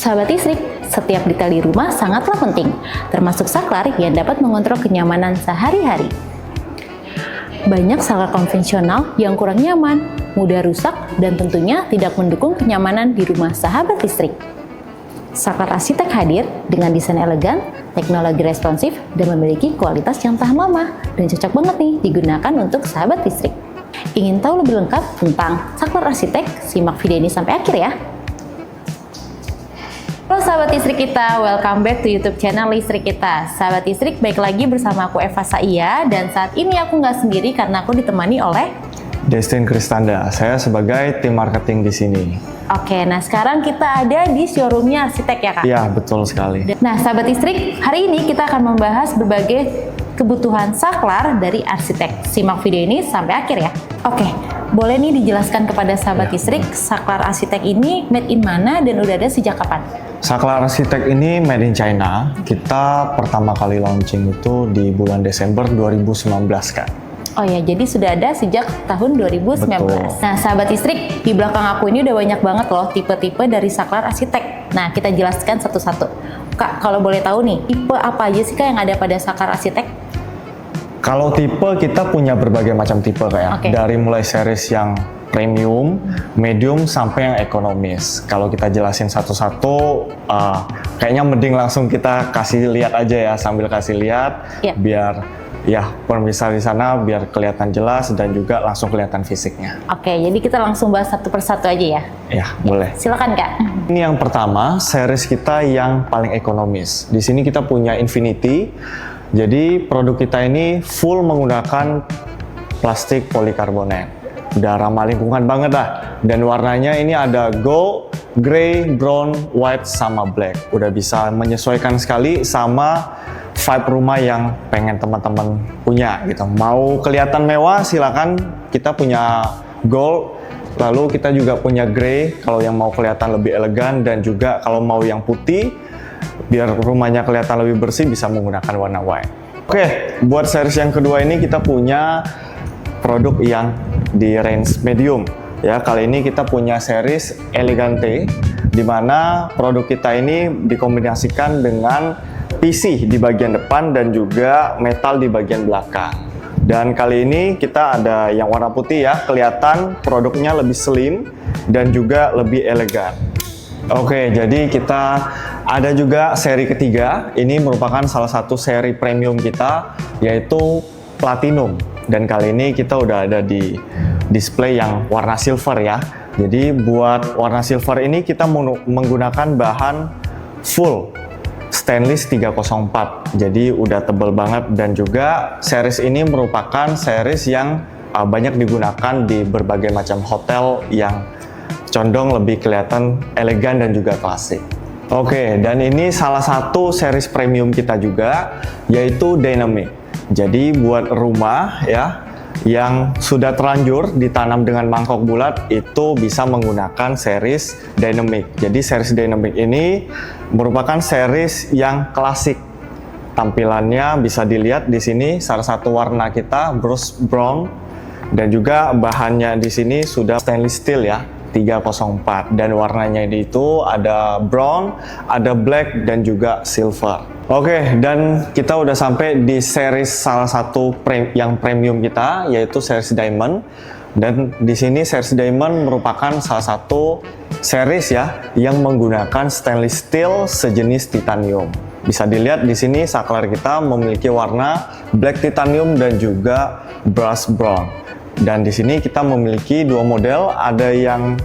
Sahabat listrik, setiap detail di rumah sangatlah penting, termasuk saklar yang dapat mengontrol kenyamanan sehari-hari. Banyak saklar konvensional yang kurang nyaman, mudah rusak, dan tentunya tidak mendukung kenyamanan di rumah sahabat listrik. Saklar Arsitek hadir dengan desain elegan, teknologi responsif, dan memiliki kualitas yang tahan lama dan cocok banget nih digunakan untuk sahabat listrik. Ingin tahu lebih lengkap tentang saklar Arsitek? Simak video ini sampai akhir ya. Halo sahabat listrik kita, welcome back to YouTube channel Listrik Kita. Sahabat listrik, baik lagi bersama aku Eva Saia, dan saat ini aku nggak sendiri karena aku ditemani oleh Destin Kristanda. Saya sebagai tim marketing di sini. Oke, nah sekarang kita ada di showroomnya Arsitek ya Kak? Iya, betul sekali. Nah sahabat listrik, hari ini kita akan membahas berbagai kebutuhan saklar dari Arsitek. Simak video ini sampai akhir ya. Oke, boleh nih dijelaskan kepada sahabat listrik, saklar Arsitek ini made in mana dan udah ada sejak kapan? Saklar Arsitek ini made in China. Kita pertama kali launching itu di bulan Desember 2019, Kak. Oh ya, jadi sudah ada sejak tahun 2019. Betul. Nah, sahabat listrik, di belakang aku ini udah banyak banget loh tipe-tipe dari saklar Arsitek. Nah, kita jelaskan satu-satu. Kak, kalau boleh tahu nih, tipe apa aja sih Kak yang ada pada saklar Arsitek? Kalau tipe, kita punya berbagai macam tipe, Kak ya. Oke. Dari mulai series yang premium, medium, sampai yang ekonomis. Kalau kita jelasin satu-satu, kayaknya mending langsung kita kasih lihat aja ya, sambil kasih lihat, Iya. biar ya pemirsa di sana biar kelihatan jelas dan juga langsung kelihatan fisiknya. Oke, jadi kita langsung bahas satu persatu aja ya. Ya, boleh. Silakan Kak. Ini yang pertama, series kita yang paling ekonomis. Di sini kita punya Infinity. Jadi produk kita ini full menggunakan plastik polikarbonat. Udah ramah lingkungan banget lah. Dan warnanya ini ada gold, grey, brown, white, sama black. Udah bisa menyesuaikan sekali sama vibe rumah yang pengen teman-teman punya gitu. Mau kelihatan mewah silakan, kita punya gold. Lalu kita juga punya grey kalau yang mau kelihatan lebih elegan, dan juga kalau mau yang putih biar rumahnya kelihatan lebih bersih bisa menggunakan warna white. Oke, buat series yang kedua ini kita punya produk yang di range medium. Ya, kali ini kita punya series Elegante, di mana produk kita ini dikombinasikan dengan PC di bagian depan dan juga metal di bagian belakang. Dan kali ini kita ada yang warna putih ya, kelihatan produknya lebih slim dan juga lebih elegan. Oke, jadi kita ada juga seri ketiga. Ini merupakan salah satu seri premium kita, yaitu Platinum. Dan kali ini kita udah ada di display yang warna silver ya. Jadi buat warna silver ini kita menggunakan bahan full stainless 304. Jadi udah tebal banget, dan juga series ini merupakan series yang banyak digunakan di berbagai macam hotel yang condong lebih kelihatan elegan dan juga klasik. Oke, dan ini salah satu series premium kita juga, yaitu Dynamic. Jadi buat rumah ya yang sudah terlanjur ditanam dengan mangkok bulat, itu bisa menggunakan series Dynamic. Jadi series Dynamic ini merupakan series yang klasik. Tampilannya bisa dilihat di sini, salah satu warna kita brush brown, dan juga bahannya di sini sudah stainless steel ya, 304, dan warnanya itu ada brown, ada black, dan juga silver. Oke, dan kita udah sampai di series salah satu yang premium kita, yaitu series Diamond. Dan di sini series Diamond merupakan salah satu series ya yang menggunakan stainless steel sejenis titanium. Bisa dilihat di sini saklar kita memiliki warna black titanium dan juga brush brown. Dan di sini kita memiliki dua model, ada yang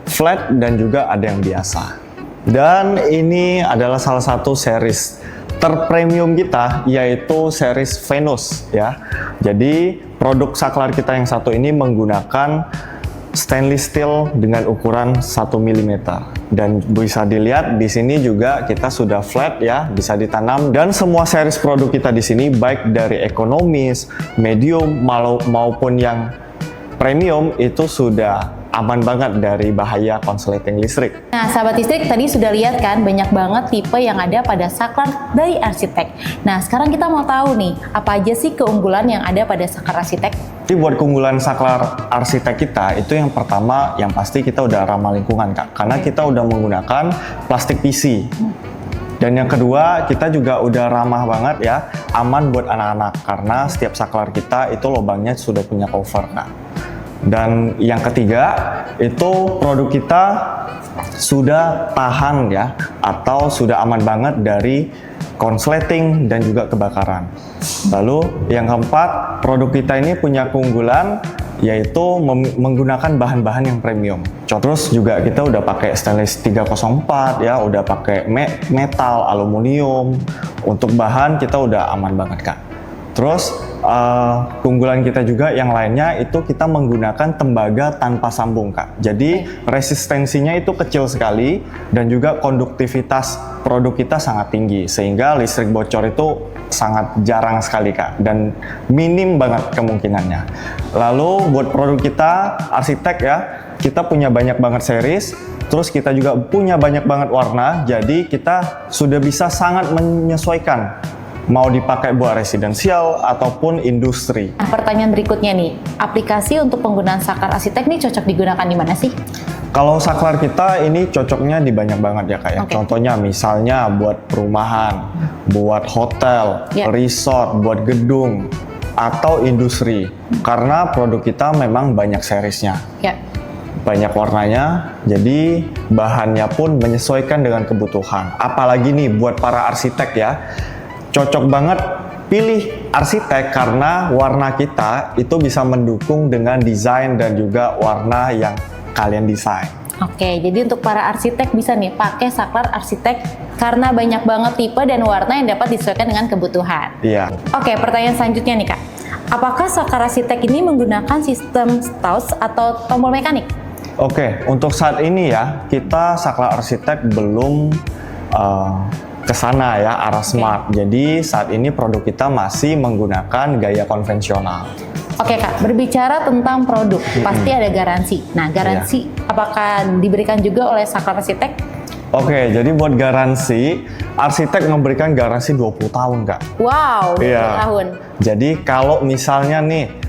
flat dan juga ada yang biasa. Dan ini adalah salah satu series terpremium kita, yaitu series Venus ya. Jadi produk saklar kita yang satu ini menggunakan stainless steel dengan ukuran 1 mm. Dan bisa dilihat di sini juga kita sudah flat ya, bisa ditanam. Dan semua series produk kita di sini, baik dari ekonomis, medium maupun yang premium, itu sudah aman banget dari bahaya konsleting listrik. Nah, sahabat listrik tadi sudah lihat kan banyak banget tipe yang ada pada saklar dari arsitek. Nah, sekarang kita mau tahu nih, apa aja sih keunggulan yang ada pada saklar arsitek? Jadi buat keunggulan saklar arsitek kita, itu yang pertama, yang pasti kita udah ramah lingkungan Kak. Karena kita udah menggunakan plastik PC. Dan yang kedua, kita juga udah ramah banget ya, aman buat anak-anak. Karena setiap saklar kita itu lubangnya sudah punya cover Kak. Dan yang ketiga, itu produk kita sudah tahan ya, atau sudah aman banget dari konsleting dan juga kebakaran. Lalu yang keempat, produk kita ini punya keunggulan yaitu menggunakan bahan-bahan yang premium. Terus juga kita udah pakai stainless 304 ya, udah pakai metal, aluminium. Untuk bahan kita udah aman banget Kak. Terus keunggulan kita juga yang lainnya itu kita menggunakan tembaga tanpa sambung Kak. Jadi resistensinya itu kecil sekali dan juga konduktivitas produk kita sangat tinggi sehingga listrik bocor itu sangat jarang sekali Kak dan minim banget kemungkinannya. Lalu buat produk kita arsitek ya, kita punya banyak banget series. Terus kita juga punya banyak banget warna, jadi kita sudah bisa sangat menyesuaikan mau dipakai buat residensial ataupun industri. Nah, pertanyaan berikutnya nih, aplikasi untuk penggunaan saklar arsitek nih cocok digunakan di mana sih? Kalau saklar kita ini cocoknya di banyak banget ya Kak ya. Contohnya misalnya buat perumahan, buat hotel, resort, buat gedung, atau industri. Karena produk kita memang banyak seriesnya. Banyak warnanya, jadi bahannya pun menyesuaikan dengan kebutuhan. Apalagi nih buat para arsitek ya, cocok banget pilih arsitek karena warna kita itu bisa mendukung dengan desain dan juga warna yang kalian desain. Oke, jadi untuk para arsitek bisa nih pakai saklar arsitek karena banyak banget tipe dan warna yang dapat disesuaikan dengan kebutuhan. Iya. Oke, pertanyaan selanjutnya nih Kak. Apakah saklar arsitek ini menggunakan sistem Stauss atau tombol mekanik? Oke, untuk saat ini ya, kita saklar arsitek belum ke sana ya, arah smart. Jadi saat ini produk kita masih menggunakan gaya konvensional. Oke Kak, berbicara tentang produk, pasti ada garansi. Nah, garansi apakah diberikan juga oleh saklar arsitek? Oke, jadi buat garansi, arsitek memberikan garansi 20 tahun Kak. Wow, 20 tahun. Jadi kalau misalnya nih,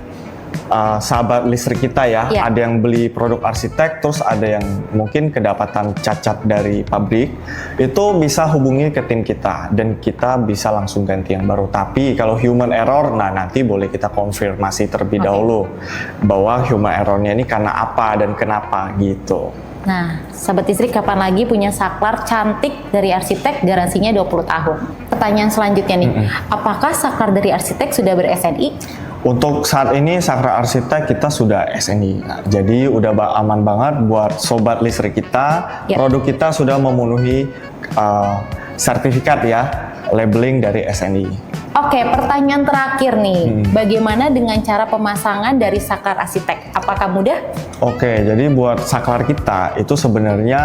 sahabat listrik kita ya, ada yang beli produk arsitek, terus ada yang mungkin kedapatan cacat dari pabrik, itu bisa hubungi ke tim kita dan kita bisa langsung ganti yang baru. Tapi kalau human error, nah nanti boleh kita konfirmasi terlebih dahulu bahwa human errornya ini karena apa dan kenapa gitu. Nah, sahabat listrik kapan lagi punya saklar cantik dari arsitek garansinya 20 tahun? Pertanyaan selanjutnya nih, apakah saklar dari arsitek sudah ber-SNI? Untuk saat ini saklar arsitek kita sudah SNI, jadi udah aman banget buat sobat listrik kita. Produk kita sudah memenuhi sertifikat ya, labeling dari SNI. Oke, pertanyaan terakhir nih, bagaimana dengan cara pemasangan dari saklar arsitek? Apakah mudah? Oke, jadi buat saklar kita itu sebenarnya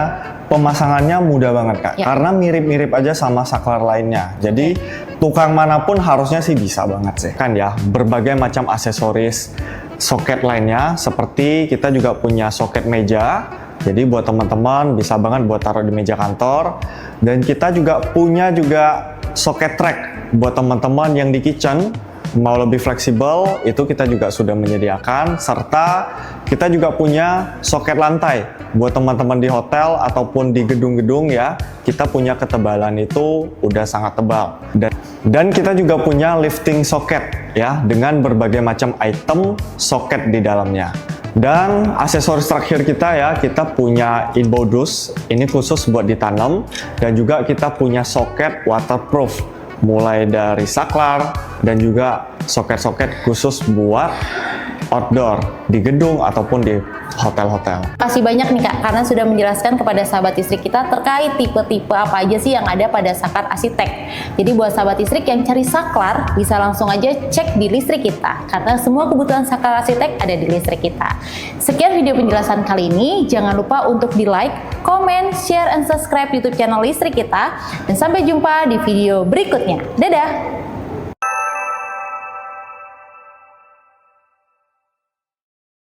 pemasangannya mudah banget Kak, karena mirip-mirip aja sama saklar lainnya. Jadi tukang manapun harusnya sih bisa banget sih kan ya. Berbagai macam aksesoris soket lainnya, seperti kita juga punya soket meja. Jadi buat teman-teman bisa banget buat taruh di meja kantor. Dan kita juga punya soket track buat teman-teman yang di kitchen mau lebih fleksibel, itu kita juga sudah menyediakan. Serta kita juga punya soket lantai buat teman-teman di hotel ataupun di gedung-gedung ya. Kita punya ketebalan itu udah sangat tebal. Dan kita juga punya lifting soket ya, dengan berbagai macam item soket di dalamnya. Dan aksesoris terakhir kita ya, kita punya inbound ini khusus buat ditanam. Dan juga kita punya soket waterproof, mulai dari saklar dan juga soket-soket khusus buat outdoor di gedung ataupun di hotel-hotel. Terima kasih banyak nih Kak, karena sudah menjelaskan kepada sahabat listrik kita terkait tipe-tipe apa aja sih yang ada pada saklar arsitek. Jadi buat sahabat listrik yang cari saklar, bisa langsung aja cek di listrik kita, karena semua kebutuhan saklar arsitek ada di listrik kita. Sekian video penjelasan kali ini, jangan lupa untuk di like, comment, share, and subscribe YouTube channel listrik kita, dan sampai jumpa di video berikutnya. Dadah!